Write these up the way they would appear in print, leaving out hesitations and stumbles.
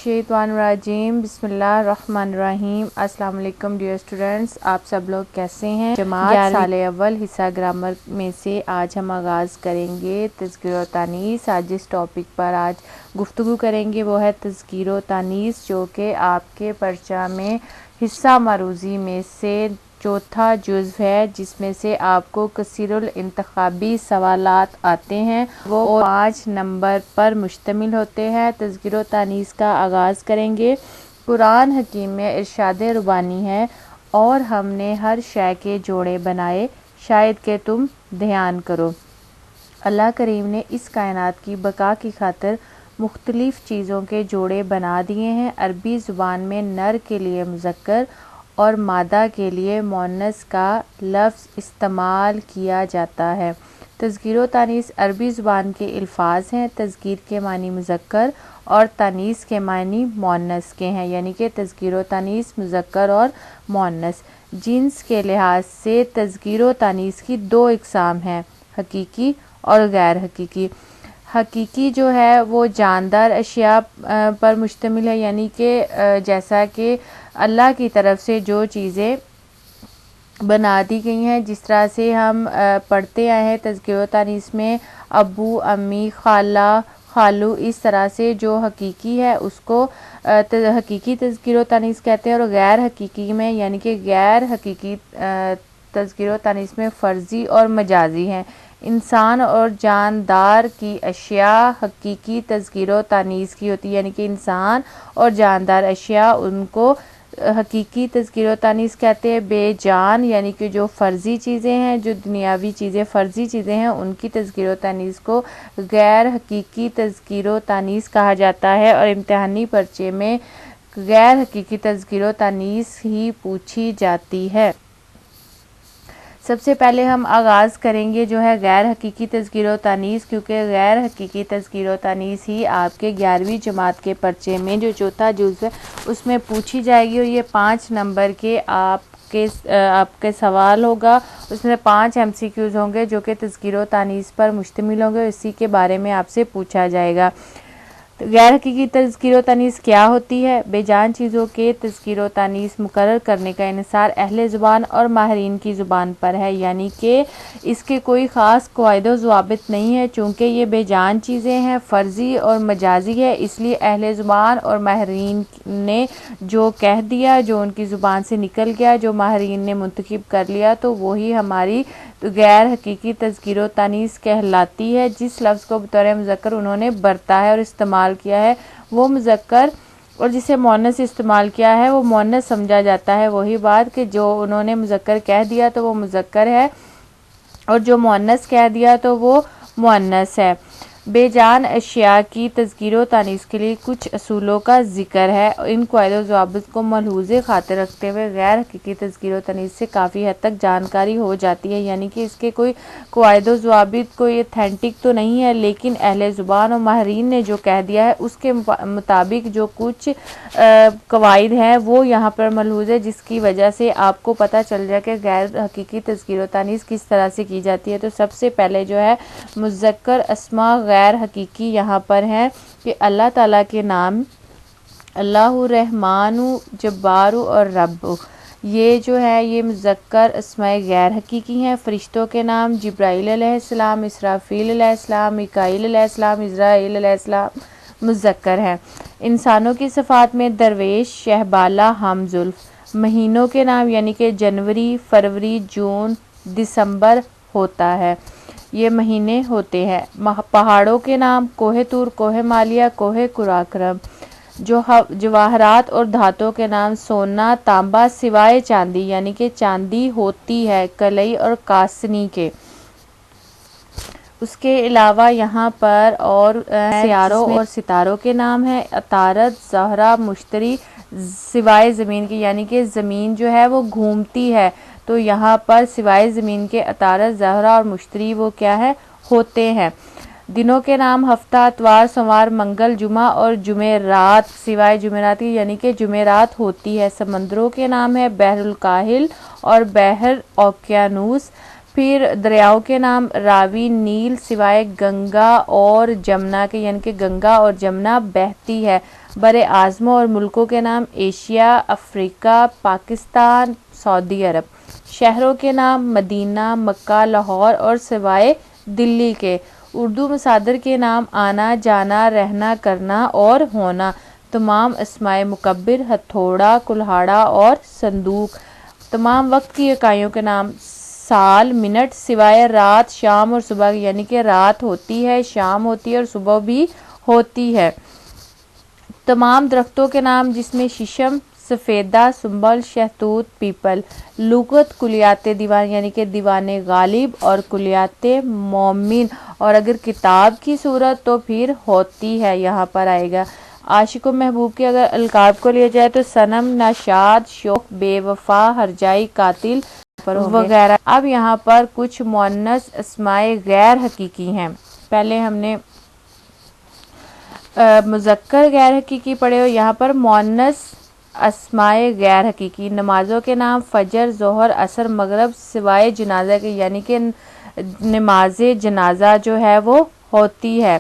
شیطان الرجیم بسم اللہ الرحمن الرحیم۔ السلام علیکم ڈیئر اسٹوڈنٹس، آپ سب لوگ کیسے ہیں؟ جماعت سال اول حصہ گرامر میں سے آج ہم آغاز کریں گے تذکیر و تانیث۔ آج جس ٹاپک پر آج گفتگو کریں گے وہ ہے تذکیر و تانیث، جو کہ آپ کے پرچہ میں حصہ معروضی میں سے چوتھا جزو ہے، جس میں سے آپ کو کثیر الانتخابی سوالات آتے ہیں۔ وہ 5 نمبر پر مشتمل ہوتے ہیں۔ تذکیر و تانیث کا آغاز کریں گے۔ قرآن حکیم میں ارشاد ربانی ہے، اور ہم نے ہر شے کے جوڑے بنائے، شاید کہ تم دھیان کرو۔ اللہ کریم نے اس کائنات کی بقا کی خاطر مختلف چیزوں کے جوڑے بنا دیے ہیں۔ عربی زبان میں نر کے لیے مذکر اور مادہ کے لیے مؤنث کا لفظ استعمال کیا جاتا ہے۔ تذکیر و تانیث عربی زبان کے الفاظ ہیں۔ تذکیر کے معنی مذکر اور تانیث کے معنی مؤنث کے ہیں، یعنی کہ تذکیر و تانیث مذکر اور مؤنث۔ جنس کے لحاظ سے تذکیر و تانیث کی 2 اقسام ہیں، حقیقی اور غیر حقیقی۔ حقیقی جو ہے وہ جاندار اشیاء پر مشتمل ہے، یعنی کہ جیسا کہ اللہ کی طرف سے جو چیزیں بنا دی گئی ہیں، جس طرح سے ہم پڑھتے آئے ہیں تذکیر و تانیث میں ابو، امی، خالہ، خالو، اس طرح سے جو حقیقی ہے اس کو حقیقی تذکیر و تانیث کہتے ہیں۔ اور غیر حقیقی میں یعنی کہ غیر حقیقی تذکیر و تانیث میں فرضی اور مجازی ہیں۔ انسان اور جاندار کی اشیاء حقیقی تذکیر و تانیث کی ہوتی ہے، یعنی کہ انسان اور جاندار اشیاء ان کو حقیقی تذکیر و تانیث کہتے ہیں۔ بے جان یعنی کہ جو فرضی چیزیں ہیں، جو دنیاوی چیزیں فرضی چیزیں ہیں، ان کی تذکیر و تانیث کو غیر حقیقی تذکیر و تانیث کہا جاتا ہے۔ اور امتحانی پرچے میں غیر حقیقی تذکیر و تانیث ہی پوچھی جاتی ہے۔ سب سے پہلے ہم آغاز کریں گے جو ہے غیر حقیقی تذکیر و تانیث، کیونکہ غیر حقیقی تذکیر و تانیث ہی آپ کے 11ویں جماعت کے پرچے میں جو چوتھا جزو ہے اس میں پوچھی جائے گی، اور یہ 5 نمبر کے آپ کے سوال ہوگا۔ اس میں 5 MCQs ہوں گے جو کہ تذکیر و تانیث پر مشتمل ہوں گے، اسی کے بارے میں آپ سے پوچھا جائے گا۔ غیر حقیقی تذکیر و تانیث کیا ہوتی ہے؟ بے جان چیزوں کے تذکیر و تانیث مقرر کرنے کا انحصار اہل زبان اور ماہرین کی زبان پر ہے، یعنی کہ اس کے کوئی خاص قواعد و ضوابط نہیں ہے، چونکہ یہ بے جان چیزیں ہیں، فرضی اور مجازی ہے، اس لیے اہل زبان اور ماہرین نے جو کہہ دیا، جو ان کی زبان سے نکل گیا، جو ماہرین نے منتخب کر لیا، تو وہی ہماری غیر حقیقی تذکیر و تانیث کہلاتی ہے۔ جس لفظ کو بطور مذکر انہوں نے برتا ہے اور استعمال کیا ہے وہ مذکر، اور جسے مؤنث استعمال کیا ہے وہ مؤنث سمجھا جاتا ہے۔ وہی بات کہ جو انہوں نے مذکر کہہ دیا تو وہ مذکر ہے، اور جو مؤنث کہہ دیا تو وہ مؤنث ہے۔ بے جان اشیاء کی تذکیر و تانیث کے لیے کچھ اصولوں کا ذکر ہے۔ ان قواعد و ضوابط کو ملحوظ خاطر رکھتے ہوئے غیر حقیقی تذکیر و تانیث سے کافی حد تک جانکاری ہو جاتی ہے، یعنی کہ اس کے کوئی قواعد و ضوابط کوئی اتھینٹک تو نہیں ہے، لیکن اہل زبان اور ماہرین نے جو کہہ دیا ہے اس کے مطابق جو کچھ قواعد ہیں وہ یہاں پر ملحوظ ہے، جس کی وجہ سے آپ کو پتہ چل جائے کہ غیر حقیقی تذکیر و تانیث کس طرح سے کی جاتی ہے۔ تو سب سے پہلے جو ہے مذکر اسماء غیر حقیقی یہاں پر ہیں کہ اللہ تعالیٰ کے نام اللہ، رحمان، جبار اور رب، یہ جو ہے یہ مذکر اسماء غیر حقیقی ہیں۔ فرشتوں کے نام جبرائیل علیہ السلام، اسرافیل علیہ السلام، میکائیل علیہ السلام، عزرائیل علیہ السلام مذکر ہیں۔ انسانوں کی صفات میں درویش، شہبالہ، ہم زلف۔ مہینوں کے نام یعنی کہ جنوری، فروری، جون، دسمبر ہوتا ہے، یہ مہینے ہوتے ہیں۔ پہاڑوں کے نام کوہ طور، کوہ مالیہ، کوہ قراقرم۔ جواہرات اور دھاتوں کے نام سونا، تانبا، سوائے چاندی یعنی کہ چاندی ہوتی ہے، کلئی اور کاسنی کے۔ اس کے علاوہ یہاں پر اور سیاروں اور ستاروں کے نام ہیں عطارد، زہرہ، مشتری، سوائے زمین کے، یعنی کہ زمین جو ہے وہ گھومتی ہے، تو یہاں پر سوائے زمین کے عطارد، زہرہ اور مشتری وہ کیا ہے ہوتے ہیں۔ دنوں کے نام ہفتہ، اتوار، سوموار، منگل، جمعہ اور جمعرات، سوائے جمعرات کی یعنی کہ جمعرات ہوتی ہے۔ سمندروں کے نام ہے بحر الکاہل اور بحر اوقیانوس۔ پھر دریاؤں کے نام راوی، نیل سوائے گنگا اور جمنا کے، یعنی کہ گنگا اور جمنا بہتی ہے۔ برِ اعظموں اور ملکوں کے نام ایشیا، افریقہ، پاکستان، سعودی عرب۔ شہروں کے نام مدینہ، مکہ، لاہور اور سوائے دلی کے۔ اردو مصادر کے نام آنا، جانا، رہنا، کرنا اور ہونا۔ تمام اسماء مکبر، ہتھوڑا، کلہاڑا اور صندوق۔ تمام وقت کی اکائیوں کے نام سال، منٹ، سوائے رات، شام اور صبح، یعنی کہ رات ہوتی ہے، شام ہوتی ہے اور صبح بھی ہوتی ہے۔ تمام درختوں کے نام جس میں ششم، سفیدہ، سنبل، شہتوت، پیپل۔ لغت کلیات دیوان، یعنی کہ دیوان غالب اور کلیات مومن، اور اگر کتاب کی صورت تو پھر ہوتی ہے یہاں پر آئے گا۔ عاشق و محبوب کے اگر القاب کو لیا جائے تو صنم، نشاد، شوخ، بے وفا، ہرجائی، قاتل وغیرہ۔ اب یہاں پر کچھ مؤنث اسماء غیر حقیقی ہیں۔ پہلے ہم نے مذکر غیر حقیقی پڑھے، اور یہاں پر مؤنث اسماء غیر حقیقی۔ نمازوں کے نام فجر، ظہر، عصر، مغرب، سوائے جنازہ کے، یعنی کہ نماز جنازہ جو ہے وہ ہوتی ہے۔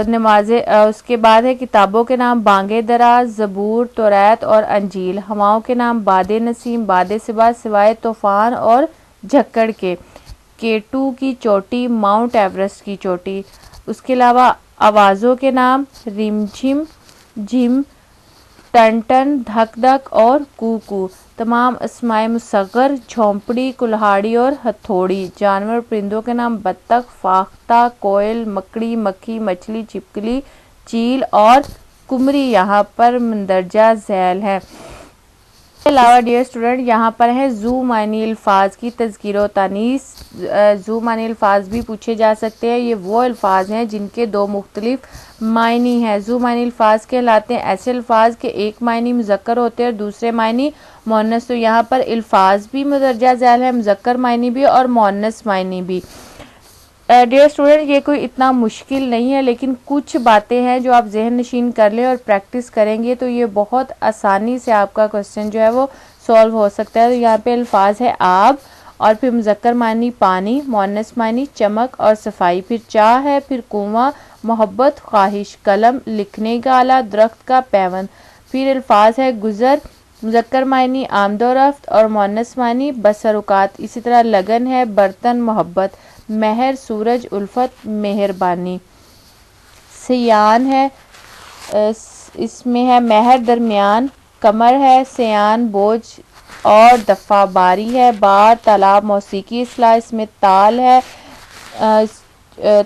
نماز اس کے بعد ہے کتابوں کے نام بانگ درا، زبور، توریت اور انجیل۔ ہواؤں کے نام باد نسیم، باد صبا، سوائے طوفان اور جھکڑ کے۔ کیٹو کی چوٹی، ماؤنٹ ایورسٹ کی چوٹی۔ اس کے علاوہ آوازوں کے نام رم جھم، جھم، ٹن ٹن، دھک دھک اور کو کو۔ تمام اسماء مصغر جھونپڑی، کلہاڑی اور ہتھوڑی۔ جانور پرندوں کے نام بطخ، فاختہ، کوئل، مکڑی، مکھی، مچھلی، چھپکلی، چیل اور قمری یہاں پر مندرجہ ذیل ہے۔ اس کے علاوہ ڈیئر اسٹوڈنٹ یہاں پر ہے ذو معنی الفاظ کی تذکیر و تانیث۔ ذو معنی الفاظ بھی پوچھے جا سکتے ہیں۔ یہ وہ الفاظ ہیں جن کے دو مختلف معنی ہیں۔ ذو معنی الفاظ کہلاتے ہیں ایسے الفاظ کے ایک معنی مذکر ہوتے ہیں اور دوسرے معنی مؤنث۔ تو یہاں پر الفاظ بھی مندرجہ ذیل ہے، مذکر معنی بھی اور مؤنث معنی بھی۔ ڈیئر اسٹوڈنٹ یہ کوئی اتنا مشکل نہیں ہے، لیکن کچھ باتیں ہیں جو آپ ذہن نشین کر لیں اور پریکٹس کریں گے تو یہ بہت آسانی سے آپ کا کوسچن جو ہے وہ سولو ہو سکتا ہے۔ تو یہاں پہ الفاظ ہے آب، اور پھر مذکر معنی پانی، مؤنث معنی چمک اور صفائی، پھر چاہ ہے، پھر کنواں، محبت، خواہش، قلم، لکھنے کا آلہ، درخت کا پیوند۔ پھر الفاظ ہے گزر، مذکر معنی آمد و رفت اور مؤنث معنی بسر اوقات۔ اسی طرح لگن ہے، برتن، محبت، مہر، سورج، الفت، مہربانی۔ سیان ہے، اس میں ہے مہر، درمیان، کمر ہے، سیان، بوجھ اور دفع، باری ہے، بار، تالاب، موسیقی اصطلاح، اس میں تال ہے،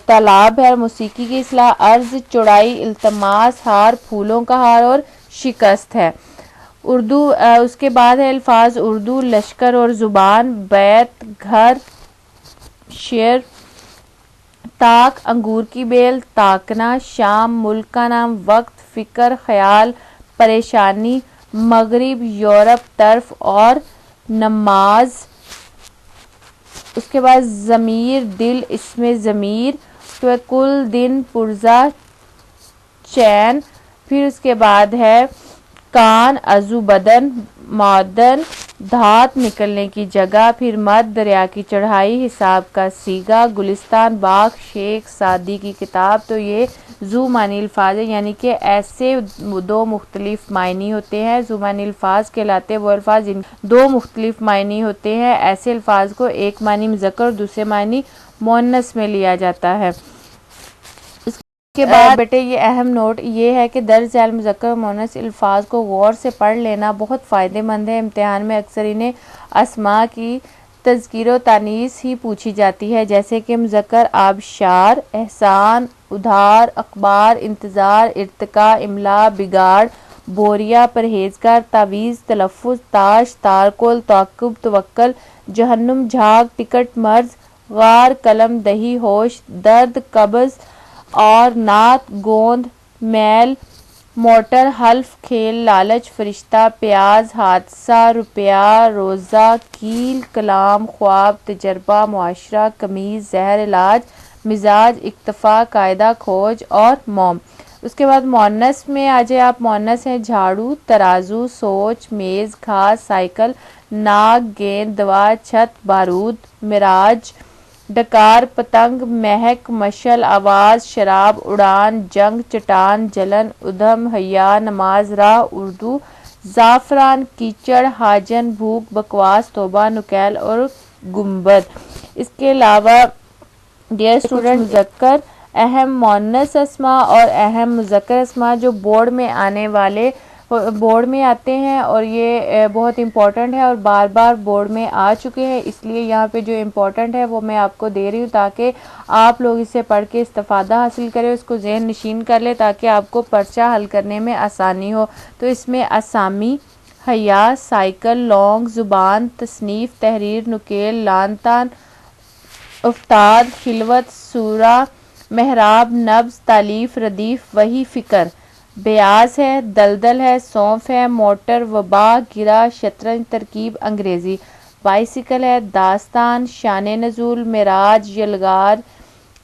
تالاب ہے، موسیقی کی اصطلاح، عرض، چوڑائی، التماس، ہار، پھولوں کا ہار اور شکست ہے۔ اردو اس کے بعد ہے الفاظ اردو، لشکر اور زبان، بیت، گھر، شعر، طاق، انگور کی بیل، طاقنا، شام، ملک کا نام، وقت، فکر، خیال، پریشانی، مغرب، یورپ، طرف اور نماز۔ اس کے بعد ضمیر، دل، اس میں ضمیر، تو کل، دن، پرزہ، چین۔ پھر اس کے بعد ہے کان، عضو بدن، معدن، دھات، نکلنے کی جگہ، پھر مد، دریا کی چڑھائی، حساب کا سیگا، گلستان، باغ، شیخ سعدی کی کتاب۔ تو یہ ذو معنی الفاظ ہیں، یعنی کہ ایسے دو مختلف معنی ہوتے ہیں۔ ذو معنی الفاظ کہلاتے ہیں وہ الفاظ جن دو مختلف معنی ہوتے ہیں۔ ایسے الفاظ کو ایک معنی مذکر اور دوسرے معنی مؤنث میں لیا جاتا ہے۔ اس کے بعد بیٹے یہ اہم نوٹ یہ ہے کہ درج ذیل مذکر اور مؤنث الفاظ کو غور سے پڑھ لینا بہت فائدہ مند ہے۔ امتحان میں اکثر انہیں اسماء کی تذکیر و تانیث ہی پوچھی جاتی ہے، جیسے کہ مذکر آبشار، احسان، ادھار، اخبار، انتظار، ارتقاء، املا، بگاڑ، بوریا، پرہیزگار، تعویذ، تلفظ، تاش، تارکول، تعقب، توکل، جہنم، جھاگ، ٹکٹ، مرض، غار، قلم، دہی، ہوش، درد، قبض اور نعت، گوند، میل، موٹر، حلف، کھیل، لالچ، فرشتہ، پیاز، حادثہ، روپیہ، روزہ، کیل، کلام، خواب، تجربہ، معاشرہ، قمیض، زہر، علاج، مزاج، اکتفا، قاعدہ، کھوج اور موم۔ اس کے بعد مونس میں آ جائے آپ، مونس ہیں جھاڑو، ترازو، سوچ، میز، گھاس، سائیکل، ناک، گیند، دوا، چھت، بارود، معراج، ڈکار، پتنگ، مہک، مشعل، آواز، شراب، اڑان، جنگ، چٹان، جلن، ادھم، حیا، نماز، راہ، اردو، زعفران، کیچڑ، ہاجن، بھوک، بکواس، توبہ، نکیل اور گنبد۔ اس کے علاوہ ڈیئر اسٹوڈنٹ مذکر اہم مؤنث اسماء اور اہم مذکر اسماء جو بورڈ میں آتے ہیں، اور یہ بہت امپورٹنٹ ہے اور بار بار بورڈ میں آ چکے ہیں، اس لیے یہاں پہ جو امپورٹنٹ ہے وہ میں آپ کو دے رہی ہوں تاکہ آپ لوگ اسے پڑھ کے استفادہ حاصل کریں، اس کو ذہن نشین کر لیں تاکہ آپ کو پرچہ حل کرنے میں آسانی ہو۔ تو اس میں اسامی، حیا، سائیکل، لونگ، زبان، تصنیف، تحریر، نکیل، لعن طعن، افتاد، خلوت، سورہ، محراب، نبض، تالیف، ردیف، وحی، فکر، بیاض ہے، دلدل ہے، سونف ہے، موٹر، وبا، گرہ، شطرنج، ترکیب، انگریزی، بائسیکل ہے، داستان، شان نزول، معراج، یلغار،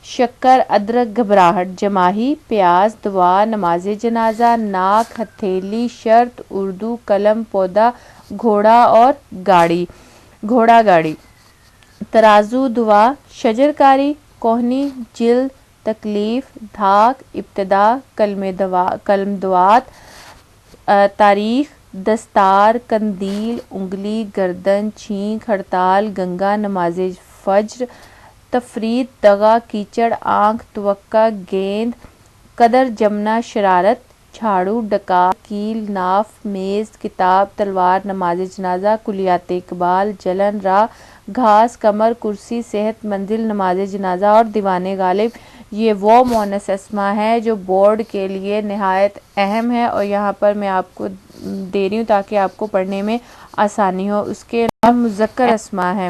شکر، ادرک، گھبراہٹ، جماہی، پیاز، دعا، نماز جنازہ، ناک، ہتھیلی، شرط، اردو، قلم، پودا، گھوڑا اور گاڑی، گھوڑا گاڑی، ترازو، دعا، شجرکاری، کوہنی، جلد، تکلیف، دھاک، ابتدا، قلم دوات، تاریخ، دستار، قندیل، انگلی، گردن، چھینک، ہڑتال، گنگا، نماز فجر، تفریط، دغا، کیچڑ، آنکھ، توقع، گیند، قدر، جمنا، شرارت، جھاڑو، ڈکار، کیل، ناف، میز، کتاب، تلوار، نماز جنازہ، کلیات اقبال، جلن، راہ، گھاس، کمر، کرسی، صحت، منزل، نماز جنازہ اور دیوان غالب، یہ وہ مؤنث اسماء ہیں جو بورڈ کے لیے نہایت اہم ہے اور یہاں پر میں آپ کو دے رہی ہوں تاکہ آپ کو پڑھنے میں آسانی ہو۔ اس کے علاوہ مذکر اسماء ہیں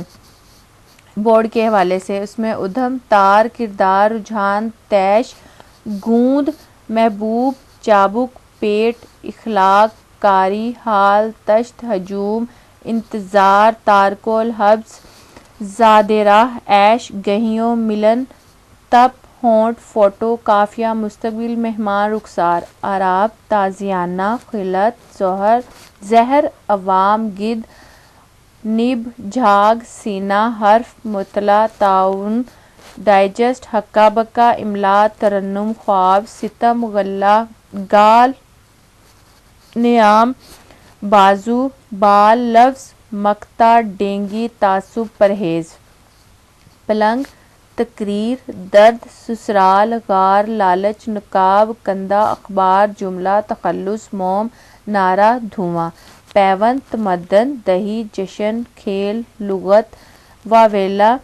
بورڈ کے حوالے سے، اس میں ادھم، تار، کردار، رجحان، طیش، گوند، محبوب، چابک، پیٹ، اخلاق، کاری، حال، تشت، ہجوم، انتظار، تارکول، حبس، زادِ راہ، عیش، گہیوں، ملن، تپ، ہونٹ، فوٹو، قافیہ، مستقبل، مہمان، رخسار، اعراب، تازیانہ، خلط، زہر، عوام، گدھ، نب، جھاگ، سینہ، حرف، مطلع، تعاون، ڈائجسٹ، ہکا بکا، املا، ترنم، خواب، ستم، گال، نیام، بازو، بال، لفظ، مقطع، ڈینگی، تعصب، پرہیز، پلنگ، تقریر، درد، سسرال، غار، لالچ، نقاب، کندہ، اخبار، جملہ، تخلص، موم، نعرہ، دھواں، پیوند، تمدن، دہی، جشن، کھیل، لغت، واویلا،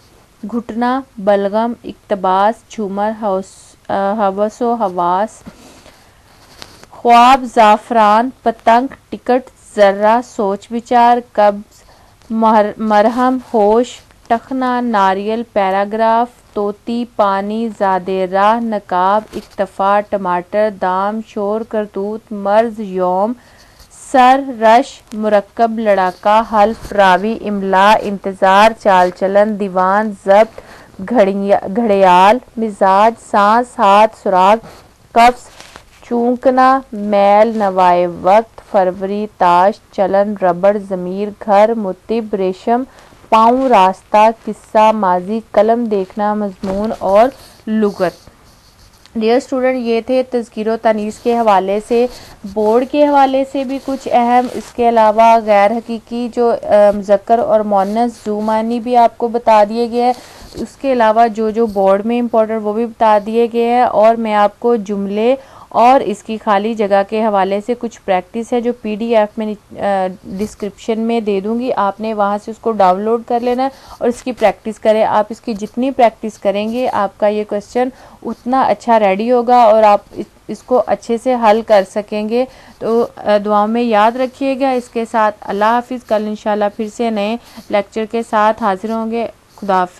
گھٹنا، بلغم، اقتباس، جھومر، ہوس و حواس، خواب، زعفران، پتنگ، ٹکٹ، ذرہ، سوچ بچار، قبض، مرہم، ہوش، ٹخنا، ناریل، پیراگراف، طوطی، پانی، زادِ راہ، نقاب، اکتفا، ٹماٹر، دام، شور، کرتوت، مرض، یوم، سر، رش، مرکب، لڑاکا، حلف، راوی، املا، انتظار، چال چلن، دیوان، ضبط، گھڑیال، مزاج، سانس، ہاتھ، سراغ، قفس، چونکنا، میل، نوائے وقت، فروری، تاش، چلن، ربڑ، ضمیر، گھر، مطب، ریشم، پاؤں، راستہ، قصہ، ماضی، قلم، دیکھنا، مضمون اور لغت۔ ڈیئر اسٹوڈنٹ، یہ تھے تذکیر و تانیث کے حوالے سے، بورڈ کے حوالے سے بھی کچھ اہم، اس کے علاوہ غیر حقیقی جو مذکر اور مؤنث ذو معنی بھی آپ کو بتا دیے گئے ہیں، اس کے علاوہ جو بورڈ میں امپورٹنٹ وہ بھی بتا دیے گئے ہیں، اور میں آپ کو جملے اور اس کی خالی جگہ کے حوالے سے کچھ پریکٹس ہے جو پی ڈی ایف میں ڈسکرپشن میں دے دوں گی، آپ نے وہاں سے اس کو ڈاؤن لوڈ کر لینا ہے اور اس کی پریکٹس کریں۔ آپ اس کی جتنی پریکٹس کریں گے آپ کا یہ کوسچن اتنا اچھا ریڈی ہوگا اور آپ اس کو اچھے سے حل کر سکیں گے۔ تو دعاؤں میں یاد رکھیے گا۔ اس کے ساتھ اللہ حافظ، کل انشاءاللہ پھر سے نئے لیکچر کے ساتھ حاضر ہوں گے۔ خدا حافظ۔